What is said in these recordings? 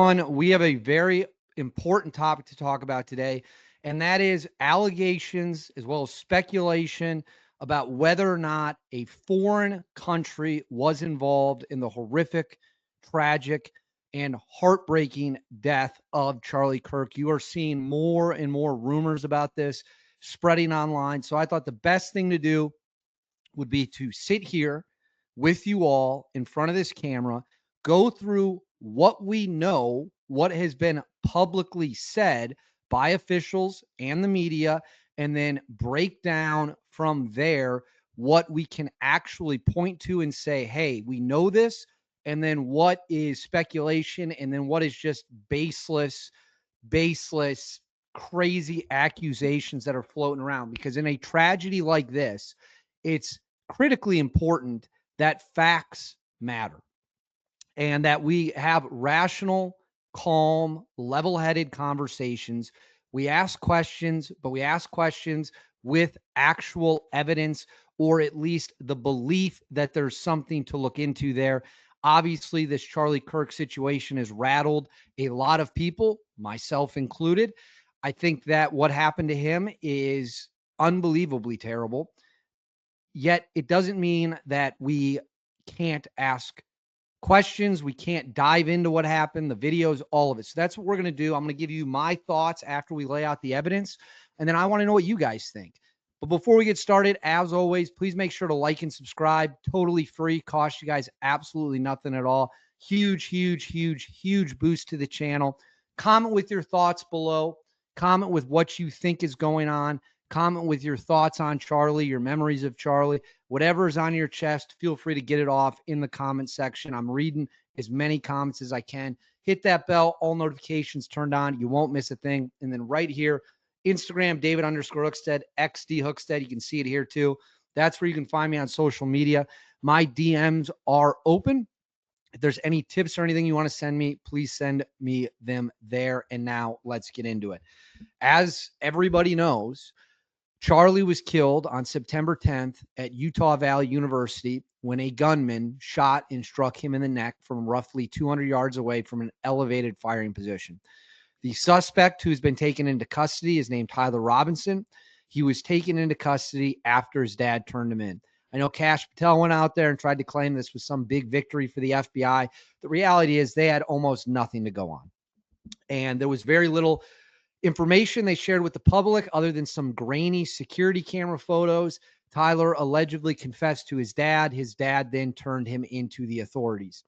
We have a very important topic to talk about today, and that is allegations as well as speculation about whether or not a foreign country was involved in the horrific, tragic, and heartbreaking death of Charlie Kirk. You are seeing more and more rumors about this spreading online. So I thought the best thing to do would be to sit here with you all in front of this camera, go through what we know, what has been publicly said by officials and the media, and then break down from there what we can actually point to and say, hey, we know this, and then what is speculation, and then what is just baseless, crazy accusations that are floating around. Because in a tragedy like this, it's critically important that facts matter and that we have rational, calm, level headed conversations. We ask questions, but we ask questions with actual evidence or at least the belief that there's something to look into there. Obviously, this Charlie Kirk situation has rattled a lot of people, myself included. I think that what happened to him is unbelievably terrible. Yet it doesn't mean that we can't ask questions. We can't dive into what happened, the videos, all of it. So that's what we're going to do. I'm going to give you my thoughts after we lay out the evidence. And then I want to know what you guys think. But before we get started, as always, please make sure to like and subscribe. Totally free. Cost you guys absolutely nothing at all. Huge boost to the channel. Comment with your thoughts below. Comment with what you think is going on. Comment with your thoughts on Charlie, your memories of Charlie. Whatever is on your chest, feel free to get it off in the comment section. I'm reading as many comments as I can. Hit that bell, all notifications turned on. You won't miss a thing. And then right here, Instagram, David_Hookstead, XD Hookstead. You can see it here too. That's where you can find me on social media. My DMs are open. If there's any tips or anything you want to send me, please send me them there. And now let's get into it. As everybody knows, Charlie was killed on September 10th at Utah Valley University when a gunman shot and struck him in the neck from roughly 200 yards away from an elevated firing position. The suspect, who's been taken into custody, is named Tyler Robinson. He was taken into custody after his dad turned him in. I know Kash Patel went out there and tried to claim this was some big victory for the FBI. The reality is they had almost nothing to go on. And there was very little information they shared with the public other than some grainy security camera photos. Tyler allegedly confessed to his dad. His dad then turned him into the authorities.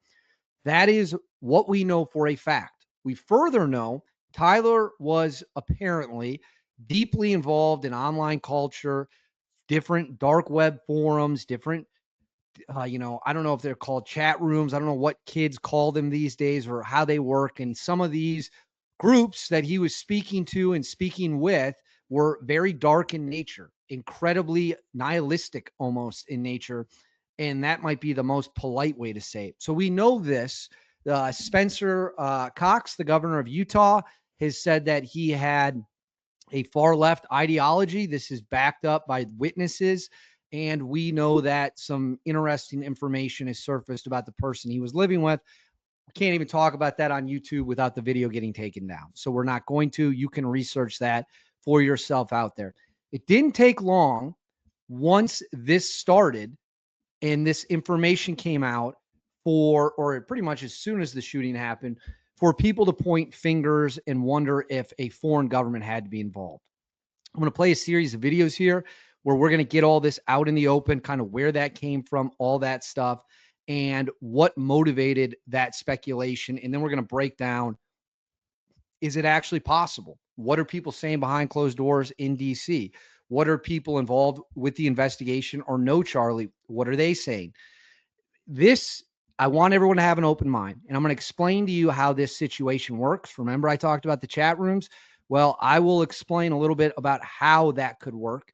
That is what we know for a fact. We further know Tyler was apparently deeply involved in online culture, different dark web forums, different I don't know if they're called chat rooms. I don't know what kids call them these days or how they work. And some of these groups that he was speaking to and speaking with were very dark in nature, incredibly nihilistic almost in nature. And that might be the most polite way to say it. So we know this. Spencer Cox, the governor of Utah, has said that he had a far left ideology. This is backed up by witnesses. And we know that some interesting information has surfaced about the person he was living with. We can't even talk about that on YouTube without the video getting taken down. So we're not going to. You can research that for yourself out there. It didn't take long once this started and this information came out or pretty much as soon as the shooting happened, for people to point fingers and wonder if a foreign government had to be involved. I'm going to play a series of videos here where we're going to get all this out in the open, kind of where that came from, all that stuff, and what motivated that speculation. And then we're going to break down, is it actually possible? What are people saying behind closed doors in DC? What are people involved with the investigation or no Charlie? What are they saying? I want everyone to have an open mind, and I'm going to explain to you how this situation works. Remember, I talked about the chat rooms. Well, I will explain a little bit about how that could work.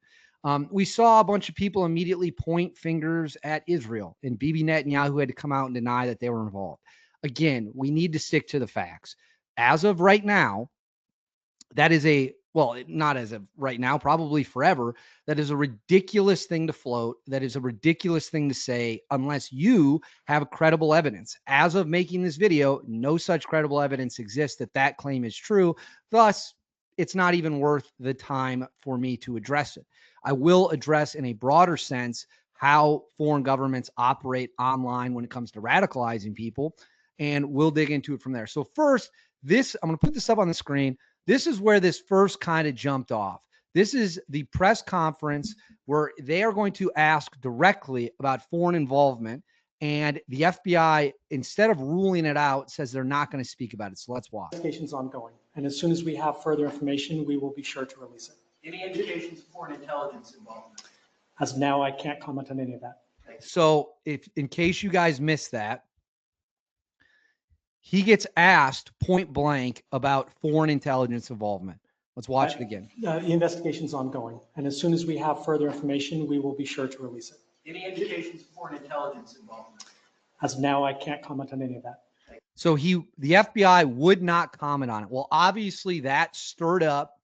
We saw a bunch of people immediately point fingers at Israel, and Bibi Netanyahu had to come out and deny that they were involved. Again, we need to stick to the facts. As of right now, that is well, not as of right now, probably forever. That is a ridiculous thing to float. That is a ridiculous thing to say unless you have credible evidence. As of making this video, no such credible evidence exists that that claim is true. Thus, it's not even worth the time for me to address it. I will address in a broader sense how foreign governments operate online when it comes to radicalizing people, and we'll dig into it from there. So first, I'm going to put this up on the screen. This is where this first kind of jumped off. This is the press conference where they are going to ask directly about foreign involvement. And the FBI, instead of ruling it out, says they're not going to speak about it. So let's watch. Investigation's ongoing. And as soon as we have further information, we will be sure to release it. Any indications of foreign intelligence involvement? As of now, I can't comment on any of that. So if, in case you guys missed that, he gets asked point blank about foreign intelligence involvement. Let's watch it again. The investigation's ongoing. And as soon as we have further information, we will be sure to release it. Any indications of foreign intelligence involvement? As of now, I can't comment on any of that. So the FBI would not comment on it. Well, obviously that stirred up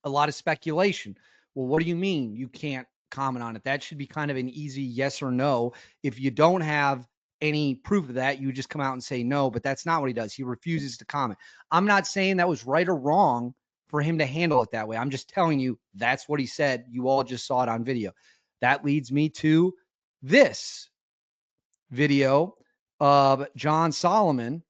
a lot of speculation. Well, what do you mean you can't comment on it? That should be kind of an easy yes or no. If you don't have any proof of that, you just come out and say no, but that's not what he does. He refuses to comment. I'm not saying that was right or wrong for him to handle it that way. I'm just telling you that's what he said. You all just saw it on video. That leads me to this video of John Solomon.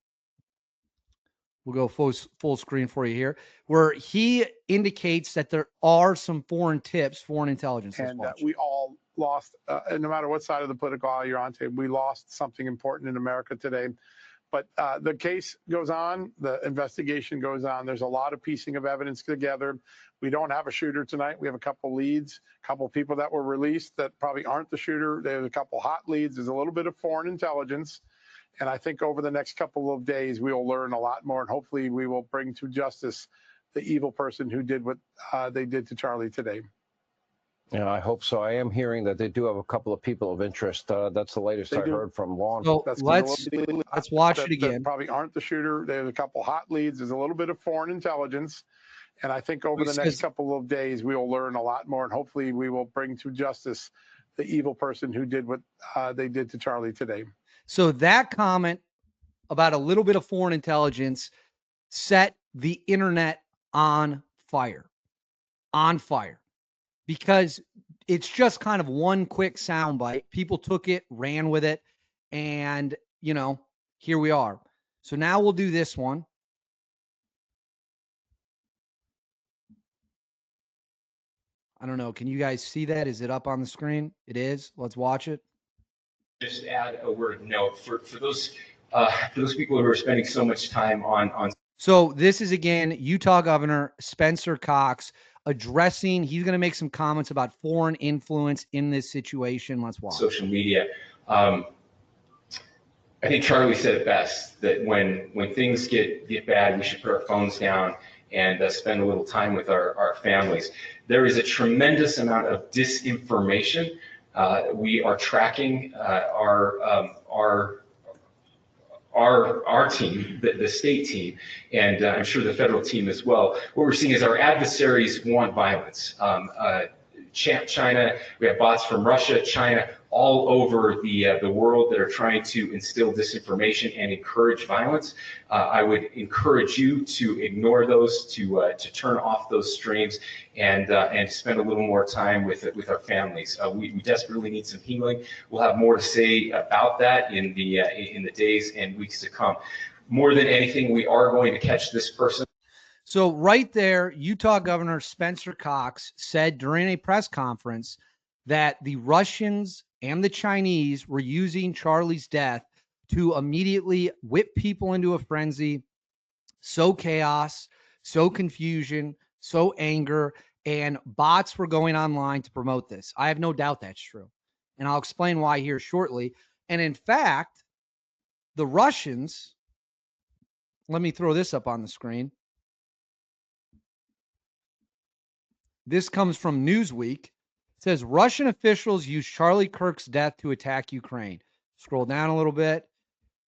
We'll go full screen for you here, where he indicates that there are some foreign tips, foreign intelligence. And we all lost, and no matter what side of the political aisle you're on, we lost something important in America today. But the case goes on, the investigation goes on. There's a lot of piecing of evidence together. We don't have a shooter tonight. We have a couple leads, a couple people that were released that probably aren't the shooter. There's a couple hot leads. There's a little bit of foreign intelligence. And I think over the next couple of days, we will learn a lot more. And hopefully we will bring to justice the evil person who did what they did to Charlie today. Yeah, I hope so. I am hearing that they do have a couple of people of interest. That's the latest I heard from law enforcement. So let's watch it again. That probably aren't the shooter. There's a couple hot leads. There's a little bit of foreign intelligence. And I think over the next couple of days, we will learn a lot more. And hopefully we will bring to justice the evil person who did what they did to Charlie today. So that comment about a little bit of foreign intelligence set the internet on fire, because it's just kind of one quick soundbite. People took it, ran with it, and, you know, here we are. So now we'll do this one. I don't know. Can you guys see that? Is it up on the screen? It is. Let's watch it. Just add a word note for those people who are spending so much time on. So this is again Utah Governor Spencer Cox addressing. He's going to make some comments about foreign influence in this situation. Let's watch. Social media. I think Charlie said it best, that when things get bad, we should put our phones down and spend a little time with our families. There is a tremendous amount of disinformation. We are tracking our team, the state team, and I'm sure the federal team as well. What we're seeing is our adversaries want violence. China, we have bots from Russia, China, all over the world that are trying to instill disinformation and encourage violence. I would encourage you to ignore those, to turn off those streams, and spend a little more time with our families. We desperately need some healing. We'll have more to say about that in the days and weeks to come. More than anything, we are going to catch this person. So right there, Utah Governor Spencer Cox said during a press conference that the Russians and the Chinese were using Charlie's death to immediately whip people into a frenzy, sow chaos, sow confusion, sow anger, and bots were going online to promote this. I have no doubt that's true. And I'll explain why here shortly. And in fact, the Russians, let me throw this up on the screen. This comes from Newsweek. It says Russian officials use Charlie Kirk's death to attack Ukraine. Scroll down a little bit.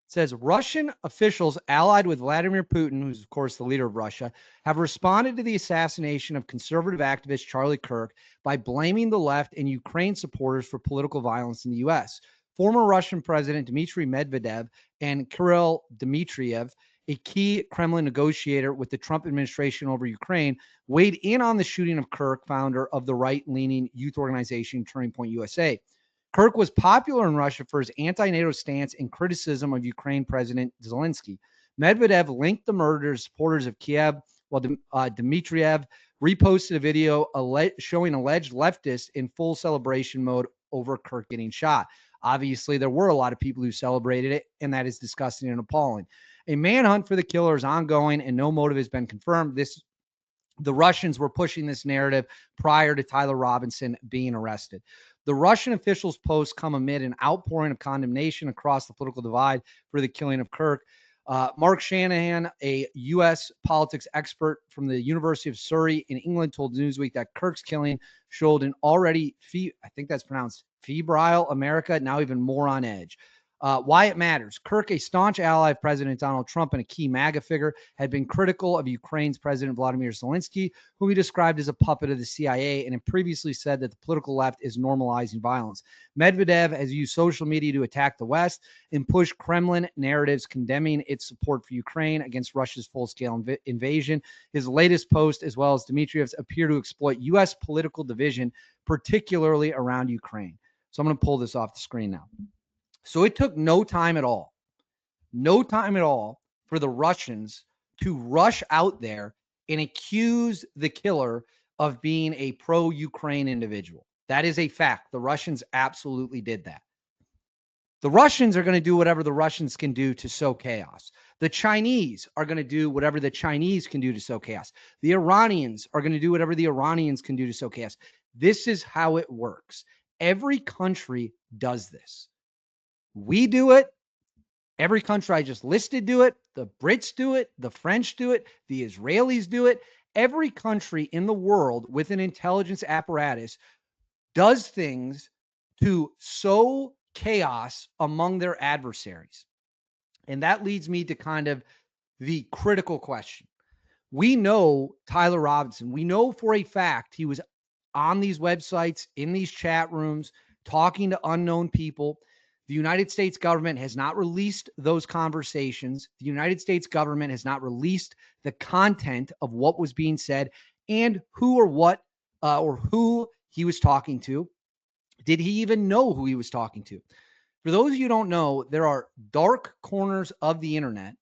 says Russian officials allied with Vladimir Putin, who's of course the leader of Russia, have responded to the assassination of conservative activist Charlie Kirk by blaming the left and Ukraine supporters for political violence in the U.S. Former Russian President Dmitry Medvedev and Kirill Dmitriev, a key Kremlin negotiator with the Trump administration over Ukraine, weighed in on the shooting of Kirk, founder of the right-leaning youth organization Turning Point USA. Kirk was popular in Russia for his anti-NATO stance and criticism of Ukraine President Zelensky. Medvedev linked the murder to supporters of Kiev, while Dmitriev reposted a video showing alleged leftists in full celebration mode over Kirk getting shot. Obviously, there were a lot of people who celebrated it, and that is disgusting and appalling. A manhunt for the killer is ongoing, and no motive has been confirmed. The Russians were pushing this narrative prior to Tyler Robinson being arrested. The Russian officials' posts come amid an outpouring of condemnation across the political divide for the killing of Kirk. Mark Shanahan, a U.S. politics expert from the University of Surrey in England, told Newsweek that Kirk's killing showed an already, I think that's pronounced febrile America, now even more on edge. Why it matters. Kirk, a staunch ally of President Donald Trump and a key MAGA figure, had been critical of Ukraine's President Vladimir Zelensky, whom he described as a puppet of the CIA, and had previously said that the political left is normalizing violence. Medvedev has used social media to attack the West and push Kremlin narratives condemning its support for Ukraine against Russia's full-scale invasion. His latest post, as well as Dmitriev's, appear to exploit U.S. political division, particularly around Ukraine. So I'm going to pull this off the screen now. So it took no time at all for the Russians to rush out there and accuse the killer of being a pro-Ukraine individual. That is a fact. The Russians absolutely did that. The Russians are going to do whatever the Russians can do to sow chaos. The Chinese are going to do whatever the Chinese can do to sow chaos. The Iranians are going to do whatever the Iranians can do to sow chaos. This is how it works. Every country does this. We do it. Every country I just listed do it. The Brits do it. The French do it. The Israelis do it. Every country in the world with an intelligence apparatus does things to sow chaos among their adversaries. And that leads me to kind of the critical question. We know Tyler Robinson. We know for a fact he was on these websites, in these chat rooms, talking to unknown people. The United States government has not released those conversations. The United States government has not released the content of what was being said and who or what or who he was talking to. Did he even know who he was talking to? For those of you who don't know, there are dark corners of the internet,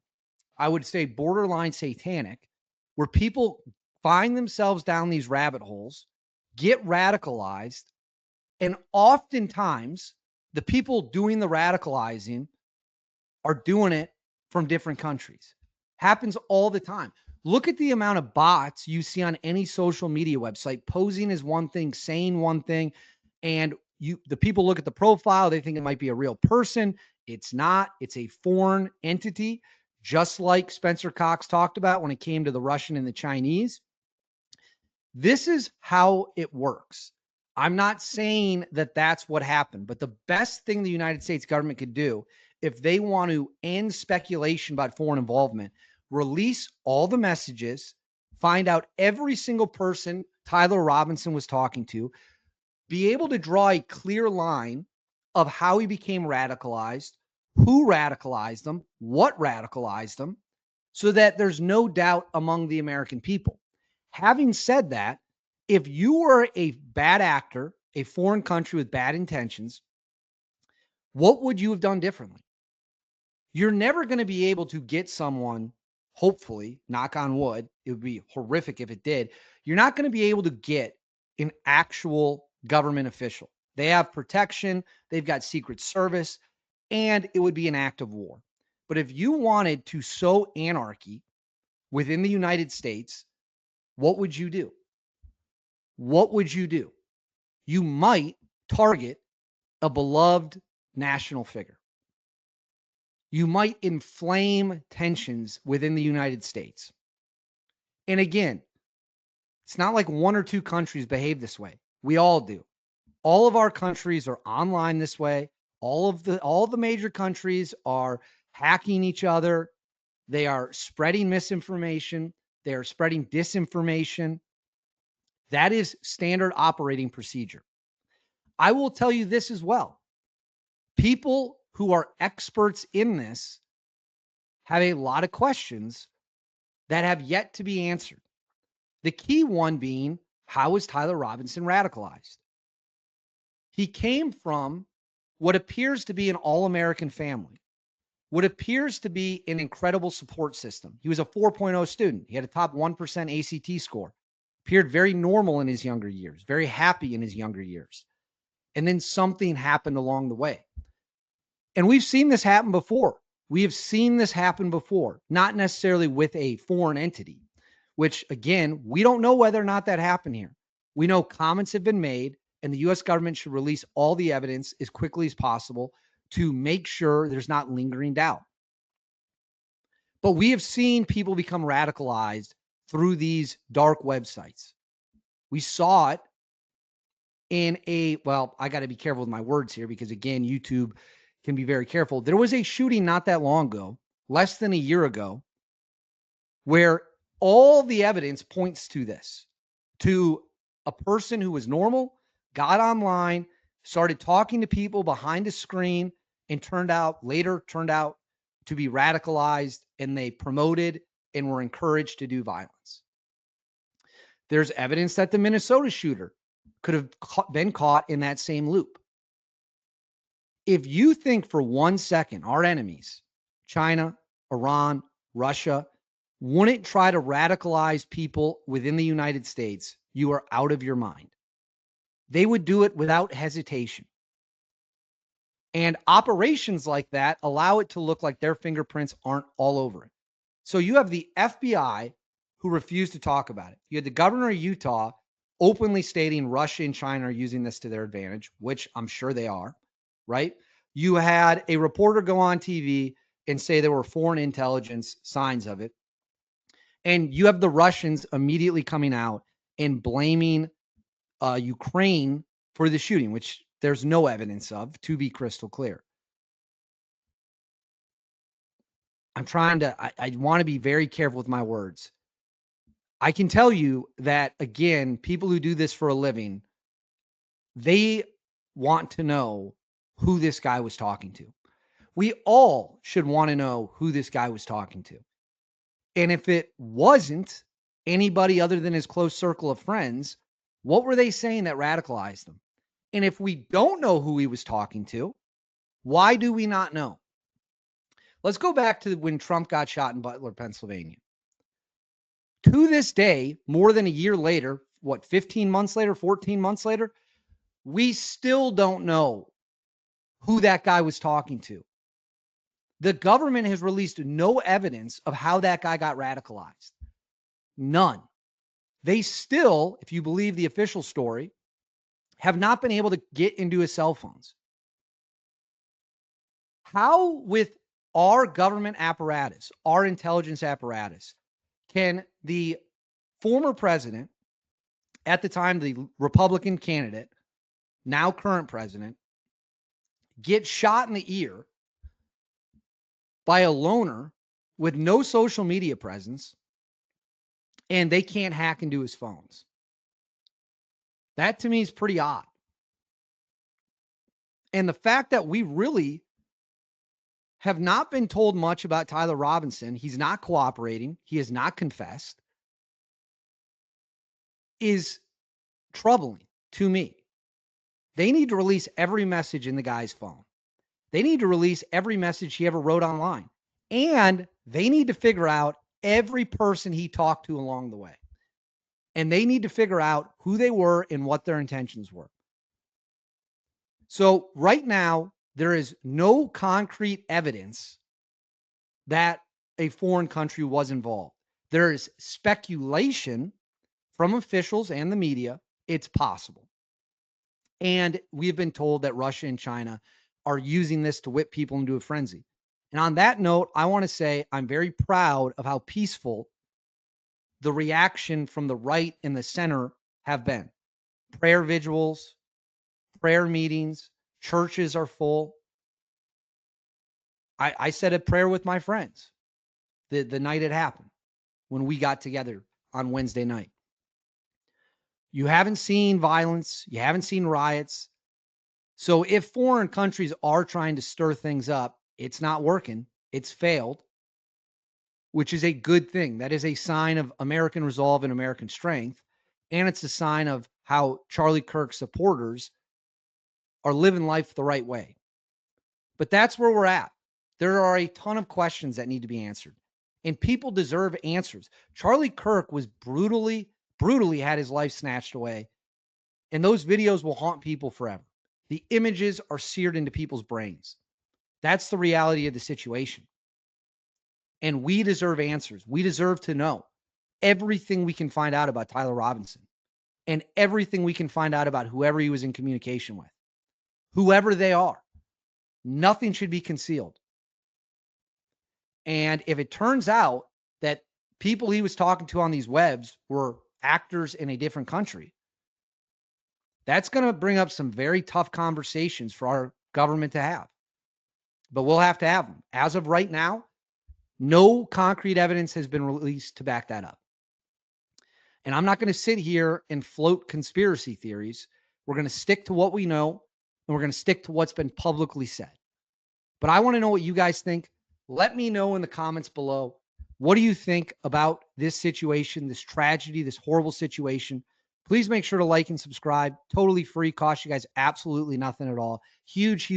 I would say borderline satanic, where people find themselves down these rabbit holes, get radicalized, and oftentimes the people doing the radicalizing are doing it from different countries. Happens all the time. Look at the amount of bots you see on any social media website posing as one thing, saying one thing, and the people look at the profile, they think it might be a real person. It's not. It's a foreign entity, just like Spencer Cox talked about when it came to the Russian and the Chinese. This is how it works. I'm not saying that that's what happened, but the best thing the United States government could do if they want to end speculation about foreign involvement, release all the messages, find out every single person Tyler Robinson was talking to, be able to draw a clear line of how he became radicalized, who radicalized them, what radicalized them, so that there's no doubt among the American people. Having said that, if you were a bad actor, a foreign country with bad intentions, what would you have done differently? You're never going to be able to get someone, hopefully, knock on wood, it would be horrific if it did. You're not going to be able to get an actual government official. They have protection, they've got Secret Service, and it would be an act of war. But if you wanted to sow anarchy within the United States, what would you do? What would you do? You might target a beloved national figure. You might inflame tensions within the United States. And again, it's not like one or two countries behave this way. We all do. All of our countries are online this way. All the major countries hacking each other. They are spreading misinformation. They are spreading disinformation. That is standard operating procedure. I will tell you this as well. People who are experts in this have a lot of questions that have yet to be answered. The key one being, how was Tyler Robinson radicalized? He came from what appears to be an all-American family, what appears to be an incredible support system. He was a 4.0 student. He had a top 1% ACT score, appeared very normal in his younger years, very happy in his younger years. And then something happened along the way. And we've seen this happen before. We have seen this happen before, not necessarily with a foreign entity, which again, we don't know whether or not that happened here. We know comments have been made and the US government should release all the evidence as quickly as possible to make sure there's not lingering doubt. But we have seen people become radicalized through these dark websites. We saw it in well, I got to be careful with my words here because again, YouTube can be very careful. There was a shooting not that long ago, less than a year ago, where all the evidence points to this, to a person who was normal, got online, started talking to people behind a screen, and later turned out to be radicalized, and they promoted and were encouraged to do violence. There's evidence that the Minnesota shooter could have been caught in that same loop. If you think for 1 second our enemies, China, Iran, Russia, wouldn't try to radicalize people within the United States, you are out of your mind. They would do it without hesitation. And operations like that allow it to look like their fingerprints aren't all over it. So you have the FBI who refused to talk about it. You had the governor of Utah openly stating Russia and China are using this to their advantage, which I'm sure they are, right? You had a reporter go on TV and say there were foreign intelligence signs of it. And you have the Russians immediately coming out and blaming Ukraine for the shooting, which there's no evidence of, to be crystal clear. I want to be very careful with my words. I can tell you that, again, people who do this for a living, they want to know who this guy was talking to. We all should want to know who this guy was talking to. And if it wasn't anybody other than his close circle of friends, what were they saying that radicalized them? And if we don't know who he was talking to, why do we not know? Let's go back to when Trump got shot in Butler, Pennsylvania. To this day, more than a year later, 15 months later, 14 months later, we still don't know who that guy was talking to. The government has released no evidence of how that guy got radicalized. None. They still, if you believe the official story, have not been able to get into his cell phones. How, with our government apparatus, our intelligence apparatus, can the former president, at the time the Republican candidate, now current president, get shot in the ear by a loner with no social media presence, and they can't hack into his phones? That to me is pretty odd. And the fact that we really have not been told much about Tyler Robinson, he's not cooperating, he has not confessed, is troubling to me. They need to release every message in the guy's phone. They need to release every message he ever wrote online. And they need to figure out every person he talked to along the way. And they need to figure out who they were and what their intentions were. So right now, there is no concrete evidence that a foreign country was involved. There is speculation from officials and the media. It's possible. And we have been told that Russia and China are using this to whip people into a frenzy. And on that note, I want to say I'm very proud of how peaceful the reaction from the right and the center have been. Prayer vigils, prayer meetings, churches are full. I said a prayer with my friends the night it happened when we got together on Wednesday night. You haven't seen violence. You haven't seen riots. So if foreign countries are trying to stir things up, it's not working. It's failed, which is a good thing. That is a sign of American resolve and American strength. And it's a sign of how Charlie Kirk supporters are living life the right way. But that's where we're at. There are a ton of questions that need to be answered, and people deserve answers. Charlie Kirk was brutally had his life snatched away, and those videos will haunt people forever. The images are seared into people's brains. That's the reality of the situation. And we deserve answers. We deserve to know everything we can find out about Tyler Robinson and everything we can find out about whoever he was in communication with, whoever they are. Nothing should be concealed. And if it turns out that people he was talking to on these webs were actors in a different country, that's going to bring up some very tough conversations for our government to have. But we'll have to have them. As of right now, no concrete evidence has been released to back that up. And I'm not going to sit here and float conspiracy theories. We're going to stick to what we know, and we're going to stick to what's been publicly said. But I want to know what you guys think. Let me know in the comments below. What do you think about this situation, this tragedy, this horrible situation? Please make sure to like and subscribe. Totally free. Cost you guys absolutely nothing at all. Huge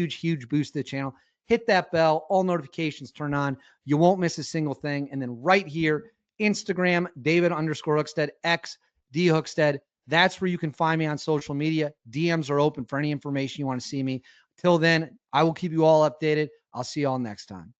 boost to the channel. Hit that bell. All notifications turn on. You won't miss a single thing. And then right here, Instagram, David_Hookstead, X, D Hookstead. That's where you can find me on social media. DMs are open for any information you want to see me. Till then, I will keep you all updated. I'll see you all next time.